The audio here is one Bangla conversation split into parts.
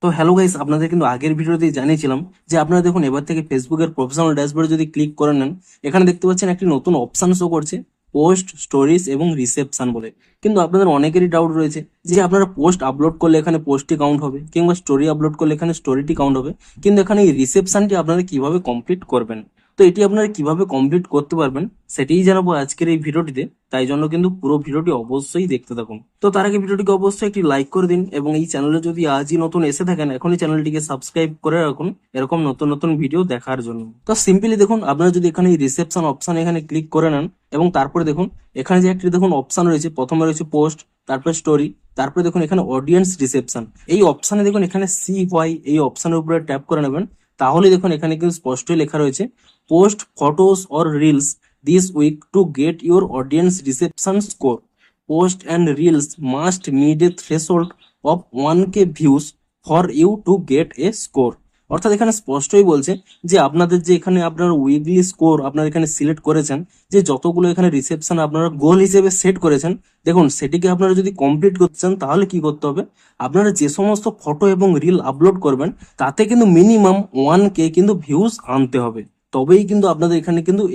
তো হ্যালো গাইস, আপনাদের কিন্তু আগের ভিডিওতেই জানিয়েছিলাম যে আপনারা দেখুন এবার থেকে ফেসবুকের প্রফেশনাল ড্যাশবোর্ডে যদি ক্লিক করে নেন, এখানে দেখতে পাচ্ছেন একটি নতুন অপশন শো করছে, পোস্ট, স্টোরিজ এবং রিসেপশন বলে। কিন্তু আপনাদের অনেকেরই ডাউট রয়েছে যে আপনারা পোস্ট আপলোড করলে এখানে পোস্টটি কাউন্ট হবে, কিংবা স্টোরি আপলোড করলে এখানে স্টোরিটি কাউন্ট হবে, কিন্তু এখানে এই রিসেপশনটি আপনারা কিভাবে কমপ্লিট করবেন। তো এটি আপনারা কিভাবে কমপ্লিট করতে পারবেন সেটাই জানাবো আজকের এই ভিডিওটিতে। তাই জন্য কিন্তু পুরো ভিডিওটি অবশ্যই দেখতে থাকুন। তো তার আগে ভিডিওটিকে অবশ্যই একটি লাইক করে দিন, এবং এই চ্যানেলে যদি আজই নতুন এসে থাকেন এখনই চ্যানেলটিকে সাবস্ক্রাইব করে রাখুন এরকম নতুন নতুন ভিডিও দেখার জন্য। তো সিম্পলি দেখুন, আপনারা যদি এখানে এই রিসেপশন অপশন এখানে ক্লিক করে নেন, এবং তারপরে দেখুন এখানে যে একটি দেখুন অপশন রয়েছে, প্রথমে রয়েছে পোস্ট, তারপরে স্টোরি, তারপরে দেখুন এখানে অডিয়েন্স রিসেপশন। এই অপশনে দেখুন এখানে CY এই অপশনের উপরে ট্যাপ করে নেবেন। তাহলে দেখুন এখানে কিন্তু স্পষ্টই লেখা রয়েছে, post photos or reels this week to get your audience reception score. Post and reels must meet a threshold of 1K views for you to get a score. অর্থাৎ এখানে স্পষ্টই বলছে যে আপনাদের যে এখানে আপনার উইকলি স্কোর আপনারা এখানে সিলেক্ট করেছেন, যে যতগুলো এখানে রিসেপশন আপনারা গোল হিসেবে সেট করেছেন, দেখুন সেটিকে আপনারা যদি কমপ্লিট করতে চান তাহলে কি করতে হবে, আপনারা যে সমস্ত ফটো এবং রিল আপলোড করবেন তাতে কিন্তু মিনিমাম 1K কিন্তু ভিউজ আনতে হবে। তবেই কিন্তু আপনাদের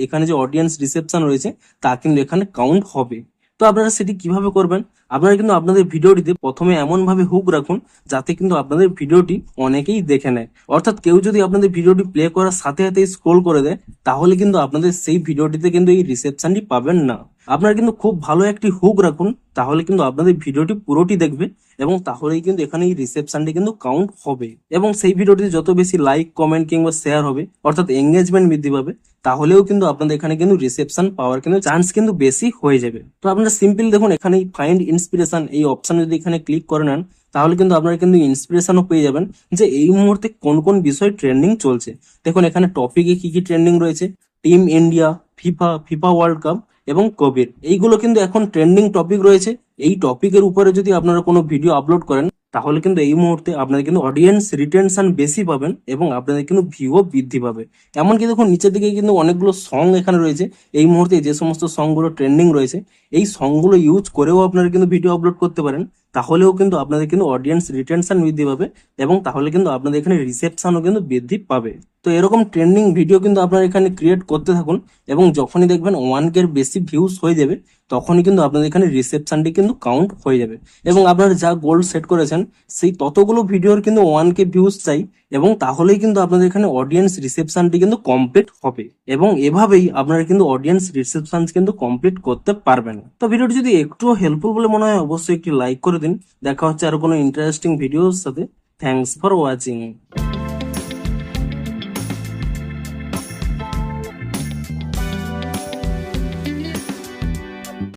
এখানে যে অডিয়েন্স রিসেপশন রয়েছে তা কিন্তু এখানে কাউন্ট হবে। তো আপনারা সেটি কিভাবে করবেন, আপনারা কিন্তু আপনাদের ভিডিওটিতে প্রথমে এমন ভাবে হুক রাখুন যাতে কিন্তু আপনাদের ভিডিওটি অনেকেই দেখে নেয়। অর্থাৎ কেউ যদি আপনাদের ভিডিওটি প্লে করার সাথে সাথে স্ক্রোল করে দেয়, তাহলে কিন্তু আপনাদের সেই ভিডিওটিতে কিন্তু এই রিসেপশনটি পাবেন না। আপনারা কিন্তু খুব ভালো একটি হুক রাখুন, তাহলে কিন্তু আপনাদের ভিডিওটি পুরোটি দেখবে, এবং তাহলেই কিন্তু এখানে এই রিসেপশনটি কিন্তু কাউন্ট হবে। এবং সেই ভিডিওটি যত বেশি লাইক, কমেন্ট কিংবা শেয়ার হবে, অর্থাৎ এঙ্গেজমেন্ট বৃদ্ধি পাবে, তাহলেও কিন্তু আপনাদের এখানে কিন্তু রিসেপশন পাওয়ার কিন্তু চান্স কিন্তু বেশি হয়ে যাবে। তো আপনারা সিম্পল দেখুন এখানে ফাইন্ড ইন্সপিরেশন এই অপশন যদি এখানে ক্লিক করে নেন, তাহলে কিন্তু আপনারা কিন্তু ইন্সপিরেশনও পেয়ে যাবেন যে এই মুহূর্তে কোন কোন বিষয় ট্রেন্ডিং চলছে। দেখুন এখানে টপিকে কি কি ট্রেন্ডিং রয়েছে, team India, FIFA world cup এবং কোভিড, এইগুলো কিন্তু এখন ট্রেন্ডিং টপিক রয়েছে। এই টপিকের উপরে যদি আপনারা কোনো ভিডিও আপলোড করেন, তাহলে কিন্তু এই মুহূর্তে আপনাদের কিন্তু অডিয়েন্স রিটেনশন বেশি পাবেন, এবং আপনাদের কিন্তু ভিউও বৃদ্ধি পাবে। এমনকি দেখুন নিচের দিকে কিন্তু অনেকগুলো সং এখানে রয়েছে। এই মুহূর্তে যে সমস্ত সংগুলো ট্রেন্ডিং রয়েছে, এই সংগুলো ইউজ করেও আপনারা কিন্তু ভিডিও আপলোড করতে পারেন। তাহলেও কিন্তু আপনাদের কিন্তু অডিয়েন্স রিটেনশন বৃদ্ধি পাবে, এবং তাহলে কিন্তু আপনাদের এখানে রিসেপশনও কিন্তু বৃদ্ধি পাবে। তো এরকম ট্রেন্ডিং ভিডিও কিন্তু আপনারা এখানে ক্রিয়েট করতে থাকুন, এবং যখনই দেখবেন 1K এর বেশি ভিউজ হয়ে যাবে, তখনই কিন্তু আপনাদের এখানে রিসেপশনটি কিন্তু কাউন্ট হয়ে যাবে। এবং আপনারা যা গোল সেট করেছেন সেই ততগুলো ভিডিওর কিন্তু 1K ভিউজ চাই, এবং তাহলেই কিন্তু আপনাদের এখানে অডিয়েন্স রিসেপশনটি কিন্তু কমপ্লিট হবে। এবং এভাবেই আপনারা কিন্তু অডিয়েন্স রিসেপশন কিন্তু কমপ্লিট করতে পারবেন। তো ভিডিওটি যদি একটু হেল্পফুল বলে মনে হয় অবশ্যই একটি লাইক করে দিন। দেখা হচ্ছে আরো কোনো ইন্টারেস্টিং ভিডিওর সাথে। Thanks for watching.